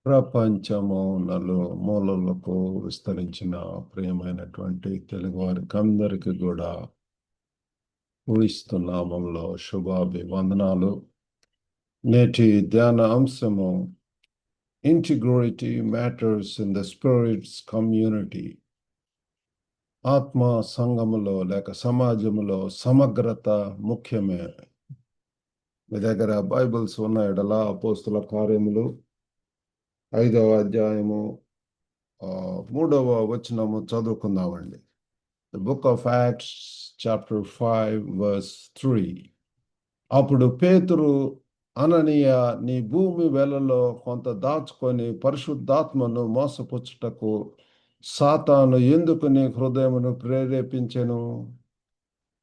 ప్రపంచము మూలలకు విస్తరించిన ప్రియమైనటువంటి తెలుగువారికి అందరికీ కూడా ఊహిస్తున్నామంలో శుభాభివందనాలు. నేటి ధ్యాన అంశము integrity matters in the spirit's community. ఆత్మ సంఘములో లేక సమాజములో సమగ్రత ముఖ్యమే. మీ దగ్గర బైబిల్స్ ఉన్న ఎడల అపోస్తుల కార్యములు 5వ అధ్యాయము 3వ వచనము చదువుకుందామండి. The book of Acts chapter 5 verse 3. అప్పుడు పేతురు, అననీయ, నీ భూమి వెలలో కొంత దాచుకొని పరిశుద్ధాత్మను మోసపుచ్చుటకు సాతాను ఎందుకు నీ హృదయమును ప్రేరేపించెను?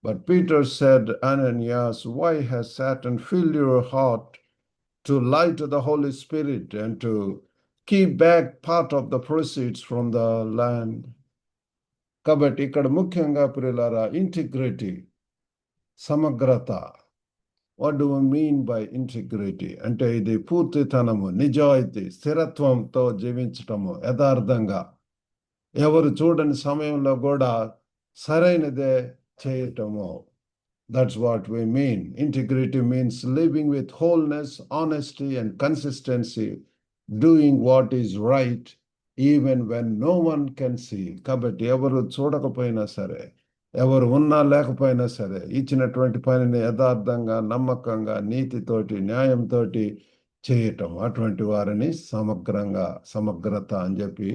But Peter said, Ananias, why has Satan filled your heart to lie to the Holy Spirit and to keep back part of the proceeds from the land? కాబట్టి ఇక్కడ ముఖ్యంగా ప్రియులారా, ఇంటిగ్రిటీ, సమగ్రత. What do we mean by integrity అంటే ఇది పూర్తితనము, నిజాయితీ, స్థిరత్వంతో జీవించటము, యథార్థంగా ఎవరు చూడని సమయంలో కూడా సరైనదే చేయటము. That's what we mean. Integrity means living with wholeness, honesty and consistency, doing what is right even when no one can see. కాబట్టి ఎవరు చూడకపోయినా సరే, ఎవరు ఉన్నా లేకపోయినా సరే, ఇచ్చినటువంటి పనిని యథార్థంగా, నమ్మకంగా, నీతితోటి, న్యాయంతో చేయటం, అటువంటి వారిని సమగ్రత అని చెప్పి,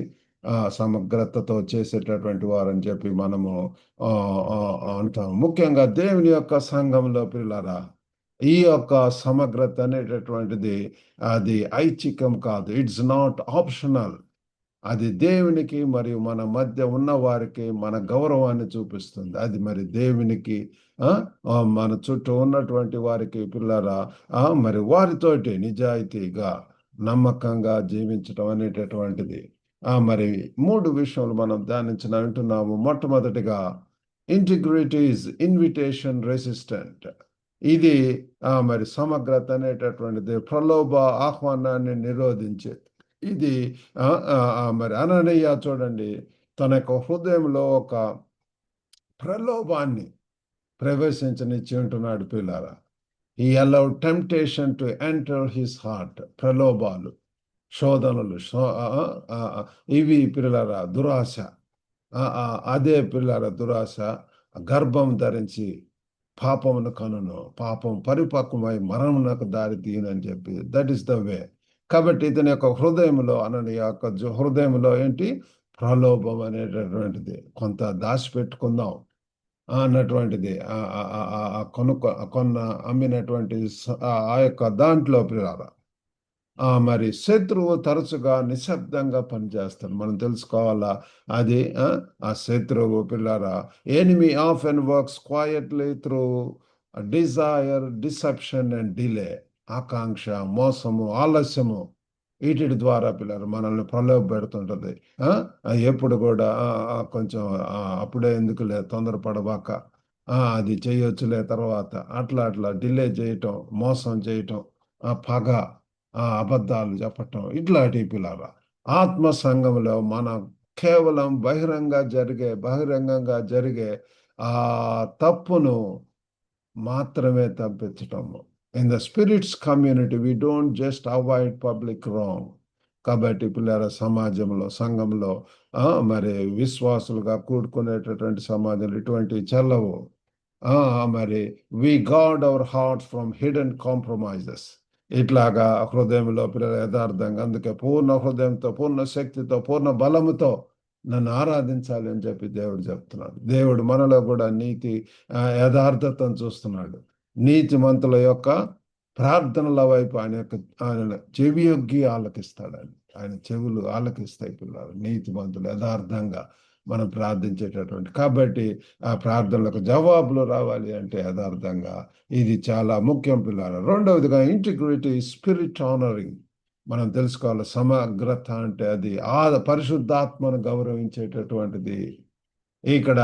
సమగ్రతతో చేసేటటువంటి వారని చెప్పి మనము అంటాం. ముఖ్యంగా దేవుని యొక్క సంఘంలో పిల్లరా, ఈ యొక్క సమగ్రత అనేటటువంటిది అది ఐచ్ఛికం కాదు. It's not optional. అది దేవునికి మరియు మన మధ్య ఉన్న వారికి మన గౌరవాన్ని చూపిస్తుంది. అది మరి దేవునికి, మన చుట్టూ ఉన్నటువంటి వారికి పిల్లరా, మరి వారితోటి నిజాయితీగా, నమ్మకంగా జీవించటం అనేటటువంటిది. మరి 3 విషయాలు మనం వింటున్నాము. మొట్టమొదటిగా, ఇంటిగ్రిటీ ఈజ్ ఇన్విటేషన్ రెసిస్టెంట్. ఇది మరి సమగ్రత అనేటటువంటిది ప్రలోభ ఆహ్వానాన్ని నిరోధించేది. ఇది మరి అననీయ చూడండి, తన యొక్క హృదయంలో ఒక ప్రలోభాన్ని ప్రవేశించనిచ్చి ఉంటున్నాడు పిల్లారా. ఈ allowed temptation to enter his heart. ప్రలోభాలు, శోధనలు, ఇవి పిల్లరా దురాశ. అదే పిల్లరా దురాశ గర్భం ధరించి పాపమును కనును, పాపం పరిపక్వమై మరణమునకు దారి తీయనని చెప్పి, దట్ ఈస్ ద వే. కాబట్టి ఇతని యొక్క హృదయంలో, అనని యొక్క హృదయంలో ఏంటి? ప్రలోభం అనేటటువంటిది. కొంత దాచిపెట్టుకుందాం అన్నటువంటిది, అమ్మినటువంటి ఆ యొక్క దాంట్లో పిల్లరా. మరి శత్రువు తరచుగా నిశ్శబ్దంగా పనిచేస్తాడు. మనం తెలుసుకోవాలా అది. ఆ శత్రువు పిల్లరా, enemy often works quietly through desire, deception and delay. ఆకాంక్ష, మోసము, ఆలస్యము, వీటి ద్వారా పిల్లలు మనల్ని ప్రలోభ పెడుతుంటది. ఎప్పుడు కూడా కొంచెం అప్పుడే ఎందుకులే, తొందరపడబాక, అది చేయొచ్చులే తర్వాత, అట్లా డిలే చేయటం, మోసం చేయటం, పగ, అబద్ధాలు చెప్పటం, ఇట్లాంటి పిల్లల ఆత్మ సంఘంలో మనం కేవలం బహిరంగంగా జరిగే ఆ తప్పును మాత్రమే తప్పించటము. In the spirit's community we don't just avoid public wrong. కాబట్టి పిల్లల సమాజంలో, సంఘంలో, మరి విశ్వాసులుగా కూడుకునేటటువంటి సమాజంలో ఇటువంటి చెల్లవు. మరి we guard our hearts from hidden compromises. ఇట్లాగా హృదయంలో పిల్లల యథార్థంగా, అందుకే పూర్ణ హృదయంతో, పూర్ణ శక్తితో, పూర్ణ బలముతో నన్ను ఆరాధించాలి అని చెప్పి దేవుడు చెప్తున్నాడు. దేవుడు మనలో కూడా నీతి, యథార్థతను చూస్తున్నాడు. నీతిమంతుల యొక్క ప్రార్థనల వైపు ఆయన చెవియొగ్గి ఆలకిస్తాడని. ఆయన చెవులు ఆలకిస్తాయి పిల్లలు, నీతిమంతులు యథార్థంగా మనం ప్రార్థించేటటువంటి. కాబట్టి ఆ ప్రార్థనలకు జవాబులు రావాలి అంటే యథార్థంగా, ఇది చాలా ముఖ్యం పిల్లలు. రెండవదిగా, ఇంటిగ్రిటీ స్పిరిట్ ఆనరింగ్. మనం తెలుసుకోవాలి, సమగ్రత అంటే అది పరిశుద్ధాత్మను గౌరవించేటటువంటిది. ఇక్కడ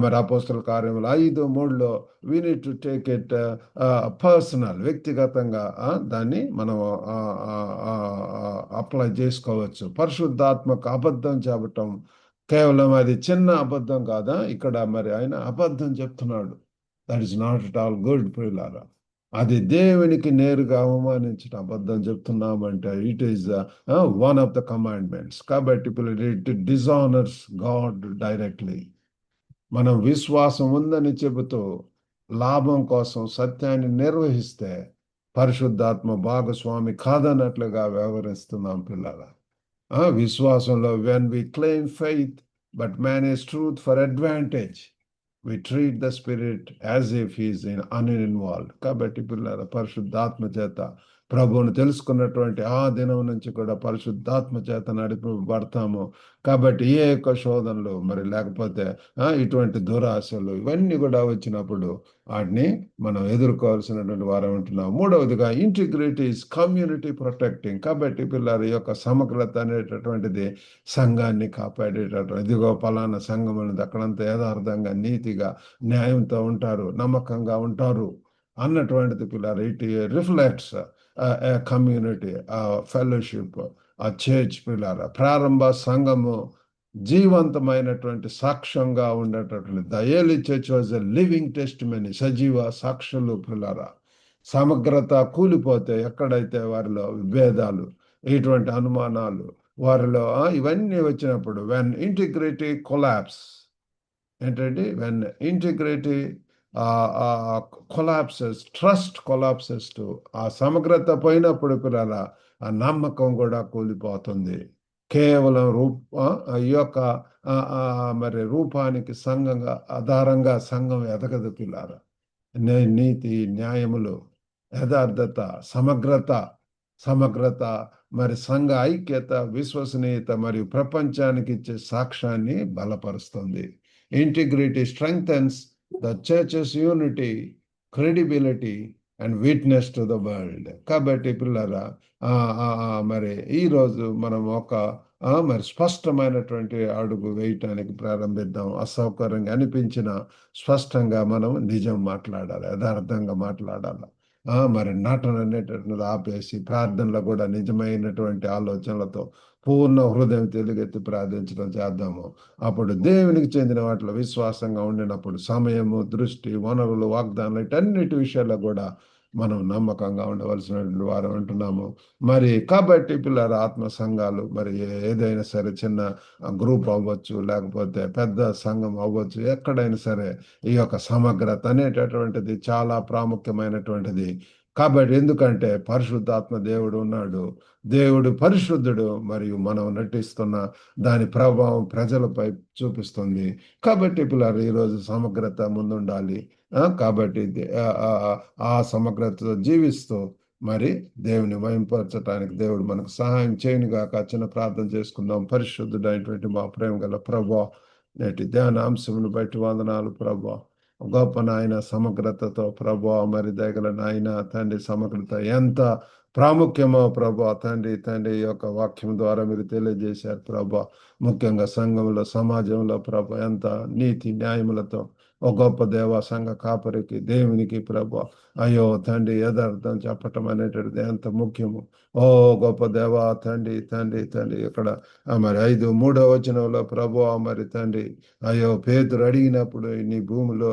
మరి అపోస్తల కార్యములు 5:3లో we need to take it personal, వ్యక్తిగతంగా దాన్ని మనం అప్లై చేసుకోవచ్చు. పరిశుద్ధాత్మక అబద్ధం చెప్పటం కేవలం అది చిన్న అబద్ధం కాదా, ఇక్కడ మరి ఆయన అబద్ధం చెప్తున్నాడు. That is not at all good ప్రియులారా. అది దేవునికి నేరుగా అవమానించిన అబద్ధం చెప్తున్నామంటే it is one of the commandments. కాబట్టి ఇట్ డిజానర్స్ గాడ్ డైరెక్ట్లీ. మనం విశ్వాసం ఉందని చెబుతూ లాభం కోసం సత్యాన్ని నిర్వహిస్తే పరిశుద్ధాత్మ భాగస్వామి కాదన్నట్లుగా వ్యవహరిస్తున్నాం పిల్లల. విశ్వాసంలో when we claim faith but manage truth for advantage, we treat the spirit as if he is uninvolved. కాబట్టి పిల్లల పరిశుద్ధాత్మ చేత ప్రభువును తెలుసుకున్నటువంటి ఆ దినం నుంచి కూడా పరిశుద్ధాత్మ చేత నడిపబడతాము. కాబట్టి ఏ యొక్క శోధనలు మరి లేకపోతే ఇటువంటి దురాశలు ఇవన్నీ కూడా వచ్చినప్పుడు వాటిని మనం ఎదుర్కోవాల్సినటువంటి వారం ఉంటున్నాం. మూడవదిగా ఇంటిగ్రిటీ ఇస్ కమ్యూనిటీ ప్రొటెక్టింగ్. కాబట్టి పిల్లల యొక్క సమగ్రత అనేటటువంటిది సంఘాన్ని కాపాడేటటువంటి, ఇదిగో పలానా సంఘం అనేది అక్కడంతా యథార్థంగా నీతిగా న్యాయంతో ఉంటారు, నమ్మకంగా ఉంటారు అన్నటువంటిది పిల్లలు. It reflects community, fellowship, church పిల్లల. ప్రారంభ సంఘము జీవంతమైనటువంటి సాక్ష్యంగా ఉండేటటువంటి the early church was a living testimony, సజీవ సాక్షులు పిల్లరా. సమగ్రత కూలిపోతే ఎక్కడైతే వారిలో విభేదాలు, ఇటువంటి అనుమానాలు వారిలో ఇవన్నీ వచ్చినప్పుడు వెన్ ఇంటిగ్రిటీ కొలాప్స్, ఏంటంటే when integrity collapses, trust collapses to, ఆ సమగ్రత పోయినప్పుడు పిల్లల ఆ నమ్మకం కూడా కూలిపోతుంది. కేవలం ఈ యొక్క మరి రూపానికి సంఘంగా ఆధారంగా సంఘం ఎదగదు పిల్లారా. నీతి, న్యాయములు, యథార్థత, సమగ్రత మరి సంఘ ఐక్యత, విశ్వసనీయత మరియు ప్రపంచానికి ఇచ్చే సాక్ష్యాన్ని బలపరుస్తుంది. Integrity strengthens the church's unity, credibility and witness to the world. కాబట్టి పిల్లరా మరి ఈరోజు మనం ఒక మరి స్పష్టమైనటువంటి అడుగు వేయటానికి ప్రారంభిద్దాం. అసౌకర్యంగా అనిపించిన స్పష్టంగా మనం నిజం మాట్లాడాలి, యథార్థంగా మాట్లాడాలి. మరి నటన అనేటటువంటిది ఆపేసి ప్రార్థనలో కూడా నిజమైనటువంటి ఆలోచనలతో పూర్ణ హృదయం తెలుగెత్తి ప్రార్థించడం చేద్దాము. అప్పుడు దేవునికి చెందిన వాటిలో విశ్వాసంగా ఉండినప్పుడు సమయము, దృష్టి, వనరులు, వాగ్దానాలు వీటన్నిటి విషయాల్లో కూడా మనం నమ్మకంగా ఉండవలసినటువంటి వారు అంటున్నాము. మరి కాబట్టి పిల్లల ఆత్మ సంఘాలు మరి ఏదైనా సరే, చిన్న గ్రూప్ అవ్వచ్చు లేకపోతే పెద్ద సంఘం అవ్వచ్చు, ఎక్కడైనా సరే ఈ యొక్క సమగ్రత అనేటటువంటిది చాలా ప్రాముఖ్యమైనటువంటిది. కాబట్టి ఎందుకంటే పరిశుద్ధాత్మ దేవుడు ఉన్నాడు, దేవుడు పరిశుద్ధుడు, మరియు మనం నటిస్తున్న దాని ప్రభావం ప్రజలపై చూపిస్తుంది. కాబట్టి పిల్లలు ఈరోజు సమగ్రత ముందుండాలి. కాబట్టి ఆ సమగ్రతతో జీవిస్తూ మరి దేవుని మహింపరచడానికి దేవుడు మనకు సహాయం చేయనుగాక. చిన్న ప్రార్థన చేసుకుందాం. పరిశుద్ధుడైనటువంటి మా ప్రేమ గల ప్రభువా, నేటి ధ్యాన అంశమును బట్టి వందనాలు ప్రభువా. గొప్ప నాయన సమగ్రతతో ప్రభువా, మరి దయగల నాయన తండ్రి, సమగ్రత ఎంత ప్రాముఖ్యమో ప్రభువా తండ్రి యొక్క వాక్యం ద్వారా మీరు తెలియజేశారు ప్రభువా. ముఖ్యంగా సంఘంలో, సమాజంలో ప్రభు ఎంత నీతి న్యాయములతో ఓ గొప్ప దేవ సంఘ కాపరికి, దేవునికి ప్రభు అయ్యో తండ్రి యథార్థం చెప్పటం అనేటువంటిది ఎంత ముఖ్యము. ఓ గొప్ప దేవ తండ్రి ఇక్కడ మరి 5:3 వచనంలో ప్రభు మరి తండ్రి అయ్యో పేతురు అడిగినప్పుడు నీ భూమిలో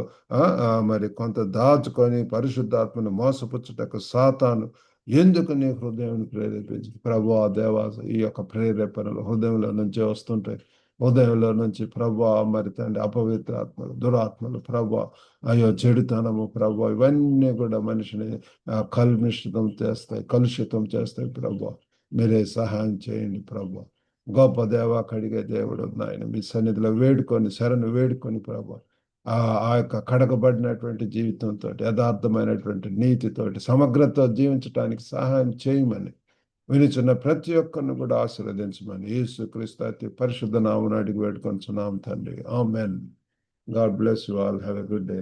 మరి కొంత దాచుకొని పరిశుద్ధాత్మను మోసపుచ్చుటకు సాతాను ఎందుకు నీ హృదయాన్ని ప్రేరేపించి ప్రభు దేవా, ఈ యొక్క ప్రేరేపణలు హృదయంలో నుంచే వస్తుంటాయి. ఉదయంలో నుంచి ప్రభా మరి తండ్రి అపవిత్ర ఆత్మలు, దురాత్మలు ప్రభా, అయ్యో చెడుతనము ప్రభా, ఇవన్నీ కూడా మనిషిని కలుషితం చేస్తాయి ప్రభా. మీరే సహాయం చేయండి ప్రభా. గొప్ప దేవా, కడిగే దేవుడు నాయన మీ సన్నిధిలో వేడుకొని, శరణు వేడుకొని ప్రభా, ఆ యొక్క కడగబడినటువంటి జీవితంతో, యథార్థమైనటువంటి నీతితోటి, సమగ్రత జీవించడానికి సహాయం చేయమని వినిచున్న ప్రతి ఒక్కరిని కూడా ఆశీర్వదించమని యేసుక్రీస్తు అతి పరిశుద్ధ నామమున అడిగి వేడుకొంచున్నాం తండ్రి. ఆమేన్. God bless you all. Have a good day.